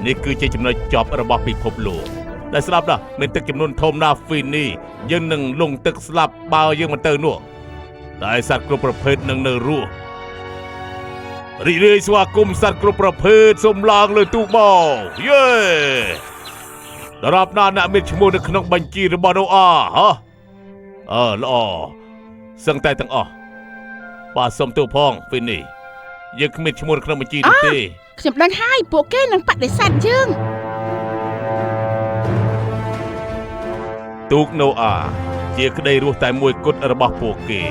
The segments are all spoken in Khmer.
នេះគឺជាចំណុចចប់របស់ពិភពលោកដែលស្លាប់ណាស់មានទឹកចំនួនធំណាស់ហ្វីនីយើងនឹងលង់ទឹកស្លាប់បើយើងមិនទៅនោះតែសត្វគ្រប់ប្រភេទនឹងនៅរស់រីករាយស្វាគមន៍សត្វគ្រប់ប្រភេទសូមឡើងលើទូបោយេដរាបណាអ្នកមានឈ្មោះនៅក្នុងបញ្ជីរបស់ណូអាហ៎ល្អសឹងតែទាំងអស់បាទសូមទោសផងហ្វីនីយើងគ្មានឈ្មោះនៅក្នុងបញ្ជីនោះទេខ្ញុំដឹងហើយពួកគេនឹងបដិសេធយើងទូកណូអាជាក្តីរស់តែមួយគត់របស់ពួកគេ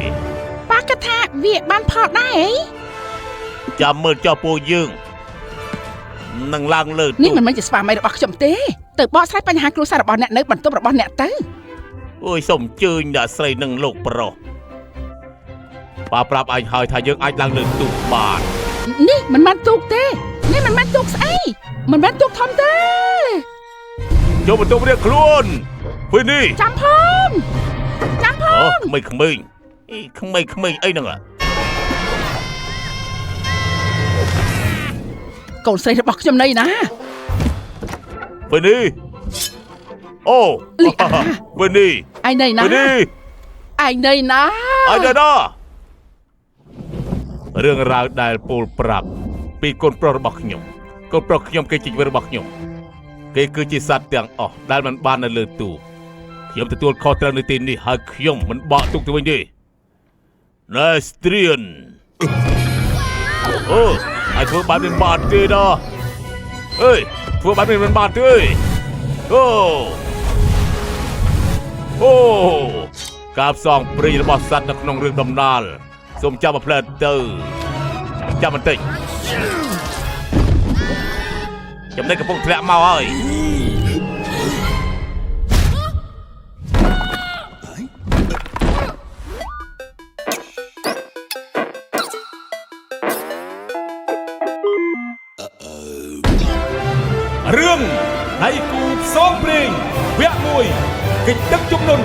ប៉ាគិតថាវាបានផលដែរចាំមើលចោលពួកយើងនឹងឡើងលើនេះមិនមែនជាស្វាមីរបស់ខ្ញុំទេទៅបកស្រាយបញ្ហាគ្រួសាររបស់អ្នកនៅបន្ទប់របស់អ្នកទៅអូយសូមអញ្ជើញអ្នកស្រីនឹងលោកប្រុសប៉ាប្រាប់អញហើយថាយើងអាចឡើងលើទូកបាននេះមិនមែនទូកទេនេះមិនមែនទូកស្អីមិនមែនទូកធំទេចូលបន្ទប់រៀបខ្លួនពេលនេះចាំផងក្មេងៗអីក្មេងៗអីហ្នឹងកូនស្រីរបស់ខ្ញុំណៃណាពេលនេះអូលីអាពេលនេះឯងណៃណាពេលនេះឯងណៃណារឿងរ៉ាវដែលពូលប្រាប់ពីកូនប្រុសរបស់ខ្ញុំកូនប្រុសខ្ញុំគេជាជីវិតរបស់ខ្ញុំគេគឺជាសត្វទាំងអស់ដែលមិនបាននៅលើទូកខ្ញុំទទួលខុសត្រូវនៅទីនេះហើយខ្ញុំមិនបកទុកទៅវិញទេណែស្ទ្រៀនអូឲ្យធ្វើបែបនេះបានទេដល់អើយធ្វើបែបនេះមិនបានទេអូការផ្សងព្រេងរបស់សត្វនៅក្នុងរឿងដំណាលសូមចាប់មកផ្លែទៅចាំបន្តិចចំណេះកំពុងធ្លាក់មកហើយរឿងដៃគូផ្សងព្រេងវគ្គ1កិច្ចទឹកជំនន់